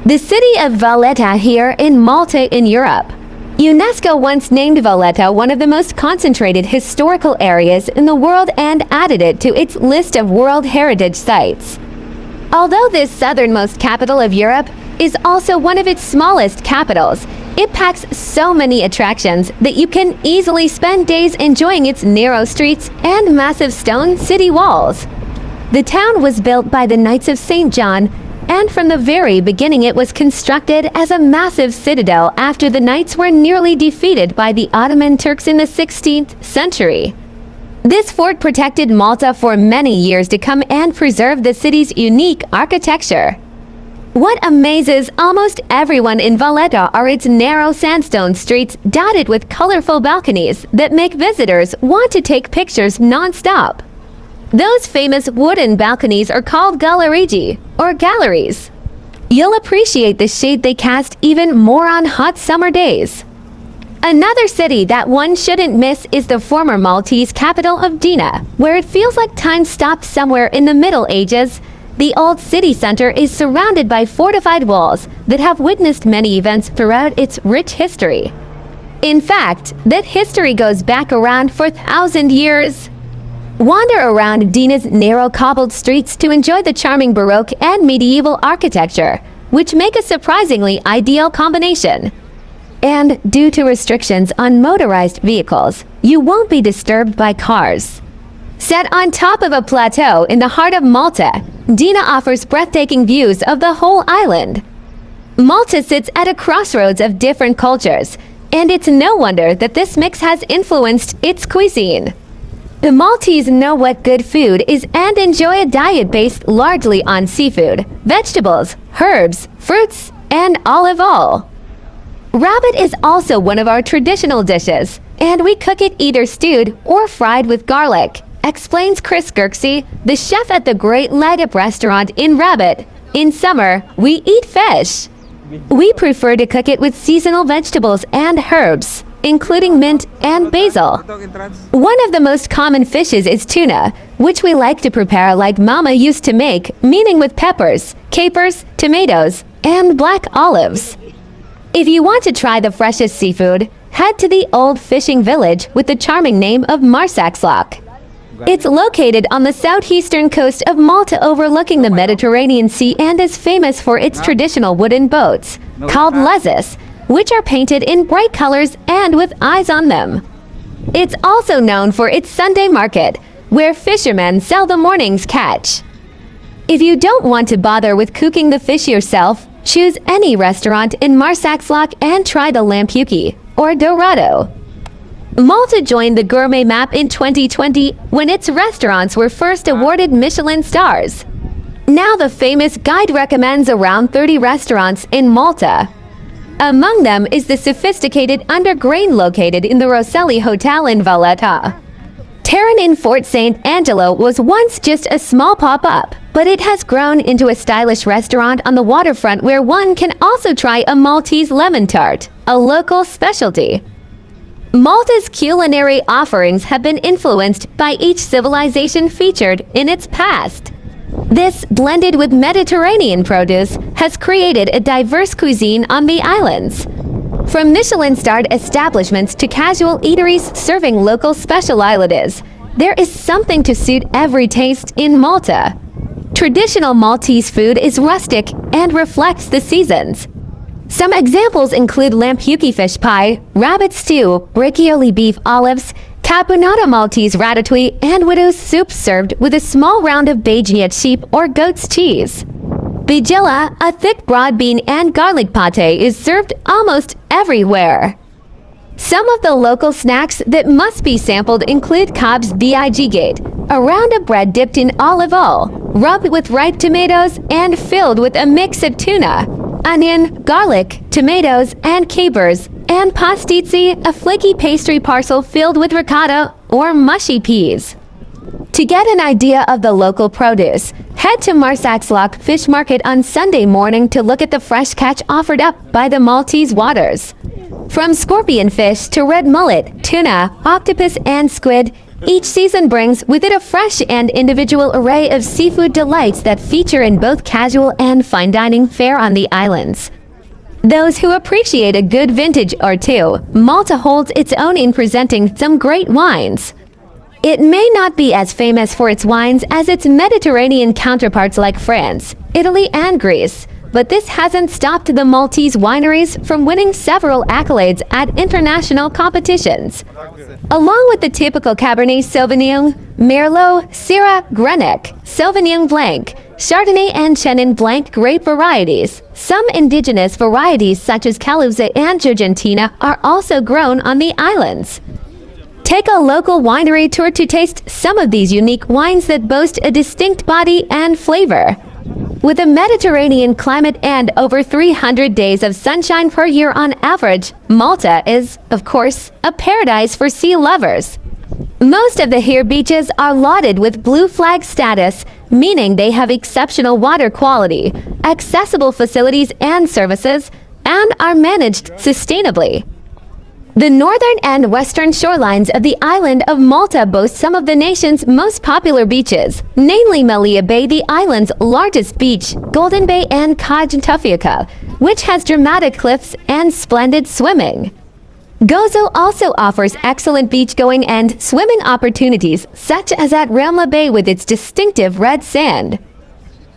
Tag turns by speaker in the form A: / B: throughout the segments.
A: The city of Valletta here in Malta in Europe. UNESCO once named Valletta one of the most concentrated historical areas in the world and added it to its list of World Heritage Sites. Although this southernmost capital of Europe is also one of its smallest capitals, it packs so many attractions that you can easily spend days enjoying its narrow streets and massive stone city walls. The town was built by the Knights of St. John, and from the very beginning it was constructed as a massive citadel after the Knights were nearly defeated by the Ottoman Turks in the 16th century. This fort protected Malta for many years to come and preserved the city's unique architecture. What amazes almost everyone in Valletta are its narrow sandstone streets dotted with colorful balconies that make visitors want to take pictures non-stop. Those famous wooden balconies are called gallerigi, or galleries. You'll appreciate the shade they cast even more on hot summer days. Another city that one shouldn't miss is the former Maltese capital of Dina, where it feels like time stopped somewhere in the Middle Ages. The old city center is surrounded by fortified walls that have witnessed many events throughout its rich history. In fact, that history goes back around 4,000 years. Wander around Dina's narrow cobbled streets to enjoy the charming Baroque and medieval architecture, which make a surprisingly ideal combination. And due to restrictions on motorized vehicles, you won't be disturbed by cars. Set on top of a plateau in the heart of Malta, Dina offers breathtaking views of the whole island. Malta sits at a crossroads of different cultures, and it's no wonder that this mix has influenced its cuisine. The Maltese know what good food is and enjoy a diet based largely on seafood, vegetables, herbs, fruits, and olive oil. Rabbit is also one of our traditional dishes, and we cook it either stewed or fried with garlic, explains Chris Gerksey, the chef at the Great Leggett restaurant in Rabbit. In summer, we eat fish. We prefer to cook it with seasonal vegetables and herbs, including mint and basil. One of the most common fishes is tuna, which we like to prepare like Mama used to make, meaning with peppers, capers, tomatoes, and black olives. If you want to try the freshest seafood, head to the old fishing village with the charming name of Marsaxlokk. It's located on the southeastern coast of Malta overlooking the Mediterranean Sea and is famous for its traditional wooden boats, called lezzes, which are painted in bright colors and with eyes on them. It's also known for its Sunday market, where fishermen sell the morning's catch. If you don't want to bother with cooking the fish yourself, choose any restaurant in Marsaxlokk and try the lampuki, or dorado. Malta joined the Gourmet Map in 2020 when its restaurants were first awarded Michelin stars. Now the famous guide recommends around 30 restaurants in Malta. Among them is the sophisticated Undergrain located in the Rosselli Hotel in Valletta. Terran in Fort St. Angelo was once just a small pop-up, but it has grown into a stylish restaurant on the waterfront where one can also try a Maltese lemon tart, a local specialty. Malta's culinary offerings have been influenced by each civilization featured in its past. This, blended with Mediterranean produce, has created a diverse cuisine on the islands. From Michelin-starred establishments to casual eateries serving local specialities, there is something to suit every taste in Malta. Traditional Maltese food is rustic and reflects the seasons. Some examples include lampuki fish pie, rabbit stew, braccioli beef olives, caponata Maltese ratatouille, and widow's soup served with a small round of Bagiat sheep or goat's cheese. Bigilla, a thick broad bean and garlic pate, is served almost everywhere. Some of the local snacks that must be sampled include Cobb's Big, a round of bread dipped in olive oil, rubbed with ripe tomatoes and filled with a mix of tuna, onion, garlic, tomatoes, and capers, and pastizzi, a flaky pastry parcel filled with ricotta or mushy peas. To get an idea of the local produce, head to Marsaxlokk Fish Market on Sunday morning to look at the fresh catch offered up by the Maltese waters. From scorpion fish to red mullet, tuna, octopus, and squid, Each season brings with it a fresh and individual array of seafood delights that feature in both casual and fine dining fare on the islands. Those who appreciate a good vintage or two, Malta holds its own in presenting some great wines. It may not be as famous for its wines as its Mediterranean counterparts like France, Italy, and Greece, but this hasn't stopped the Maltese wineries from winning several accolades at international competitions. Along with the typical Cabernet Sauvignon, Merlot, Syrah, Grenache, Sauvignon Blanc, Chardonnay, and Chenin Blanc grape varieties, some indigenous varieties such as Caluza and Argentina are also grown on the islands. Take a local winery tour to taste some of these unique wines that boast a distinct body and flavor. With a Mediterranean climate and over 300 days of sunshine per year on average, Malta is, of course, a paradise for sea lovers. Most of the here beaches are lauded with blue flag status, meaning they have exceptional water quality, accessible facilities and services, and are managed sustainably. The northern and western shorelines of the island of Malta boast some of the nation's most popular beaches, namely Melia Bay, the island's largest beach, Golden Bay, and Kajntufjaka, which has dramatic cliffs and splendid swimming. Gozo also offers excellent beach-going and swimming opportunities, such as at Ramla Bay with its distinctive red sand.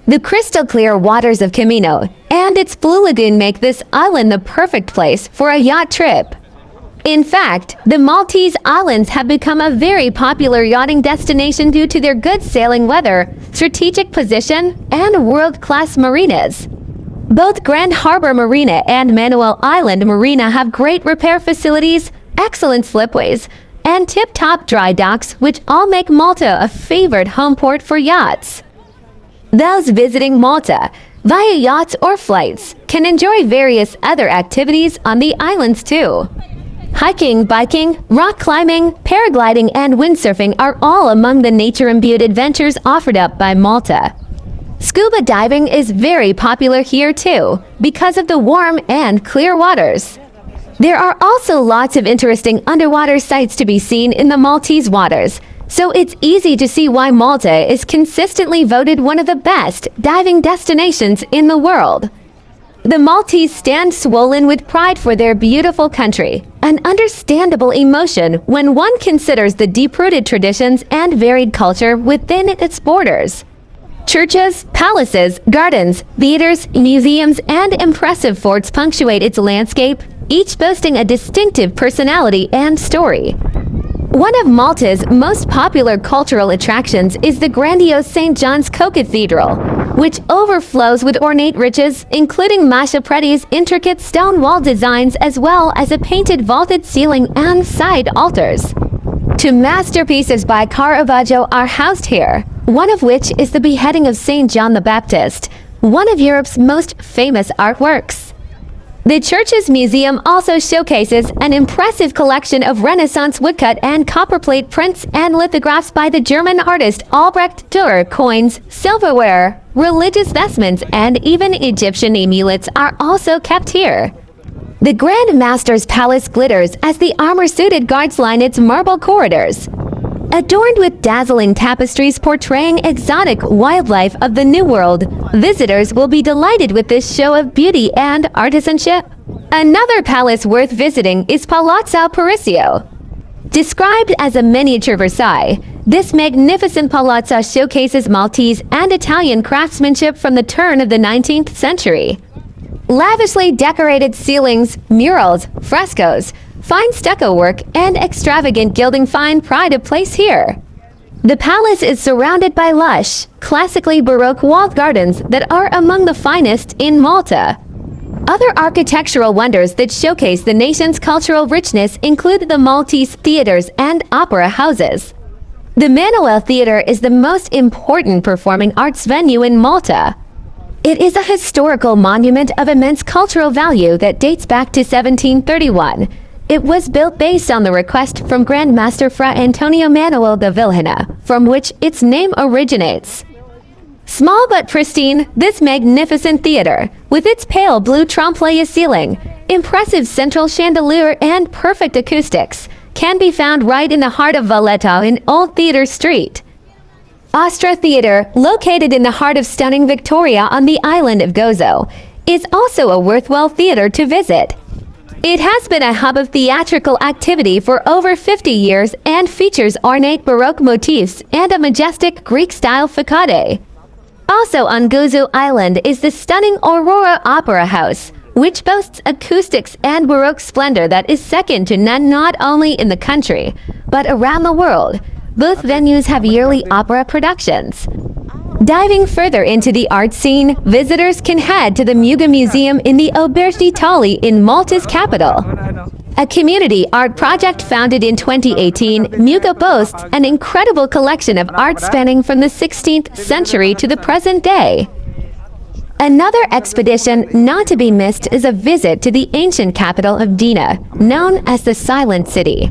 A: The crystal-clear waters of Camino and its blue lagoon make this island the perfect place for a yacht trip. In fact, the Maltese Islands have become a very popular yachting destination due to their good sailing weather, strategic position, and world-class marinas. Both Grand Harbor Marina and Manuel Island Marina have great repair facilities, excellent slipways, and tip-top dry docks, which all make Malta a favored home port for yachts. Those visiting Malta via yachts or flights can enjoy various other activities on the islands too. Hiking, biking, rock climbing, paragliding, and windsurfing are all among the nature-imbued adventures offered up by Malta. Scuba diving is very popular here too, because of the warm and clear waters. There are also lots of interesting underwater sights to be seen in the Maltese waters, so it's easy to see why Malta is consistently voted one of the best diving destinations in the world. The Maltese stand swollen with pride for their beautiful country, an understandable emotion when one considers the deep-rooted traditions and varied culture within its borders. Churches, palaces, gardens, theaters, museums, and impressive forts punctuate its landscape, each boasting a distinctive personality and story. One of Malta's most popular cultural attractions is the grandiose St. John's Co-Cathedral, which overflows with ornate riches, including Masha Preti's intricate stone wall designs as well as a painted vaulted ceiling and side altars. Two masterpieces by Caravaggio are housed here, one of which is the beheading of St. John the Baptist, one of Europe's most famous artworks. The church's museum also showcases an impressive collection of Renaissance woodcut and copperplate prints and lithographs by the German artist Albrecht Dürer. Coins, silverware, religious vestments, and even Egyptian amulets are also kept here. The Grand Master's palace glitters as the armor-suited guards line its marble corridors. Adorned with dazzling tapestries portraying exotic wildlife of the New World, visitors will be delighted with this show of beauty and artisanship. Another palace worth visiting is Palazzo Parisio. Described as a miniature Versailles, this magnificent palazzo showcases Maltese and Italian craftsmanship from the turn of the 19th century. Lavishly decorated ceilings, murals, frescoes, fine stucco work, and extravagant gilding find pride of place here. The palace is surrounded by lush, classically Baroque walled gardens that are among the finest in Malta. Other architectural wonders that showcase the nation's cultural richness include the Maltese theaters and opera houses. The Manuel Theater is the most important performing arts venue in Malta. It is a historical monument of immense cultural value that dates back to 1731. It was built based on the request from Grand Master Fra Antonio Manuel de Vilhena, from which its name originates. Small but pristine, this magnificent theater, with its pale blue trompe-l'oeil ceiling, impressive central chandelier, and perfect acoustics, can be found right in the heart of Valletta in Old Theatre Street. Ostra Theatre, located in the heart of stunning Victoria on the island of Gozo, is also a worthwhile theatre to visit. It has been a hub of theatrical activity for over 50 years and features ornate Baroque motifs and a majestic Greek-style facade. Also on Gozo Island is the stunning Aurora Opera House, which boasts acoustics and Baroque splendor that is second to none not only in the country, but around the world. Both venues have yearly opera productions. Diving further into the art scene, visitors can head to the Muga Museum in the Auberge d'Italie in Malta's capital. A community art project founded in 2018, Muga boasts an incredible collection of art spanning from the 16th century to the present day. Another expedition not to be missed is a visit to the ancient capital of Dina, known as the Silent City.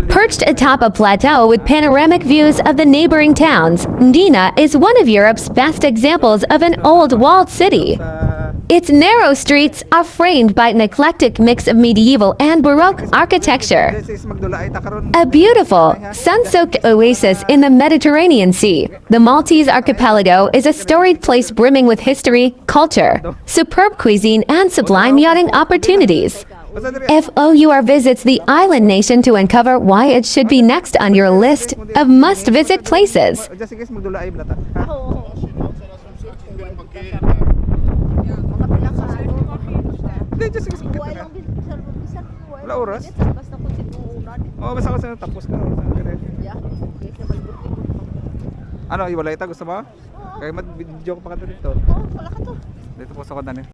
A: Perched atop a plateau with panoramic views of the neighboring towns, Dina is one of Europe's best examples of an old walled city. Its narrow streets are framed by an eclectic mix of medieval and Baroque architecture. A beautiful, sun-soaked oasis in the Mediterranean Sea, the Maltese archipelago is a storied place brimming with history, culture, superb cuisine, and sublime yachting opportunities. FOUR visits the island nation to uncover why it should be next on your list of must-visit places.
B: Wala oras? Oo, basta kasi natapos ka. Ano, iwalay ta? Gusto mo? Kaya mag-video ko pa ka dito.
C: Oo, wala ka to.
B: Dito po sa kandan eh.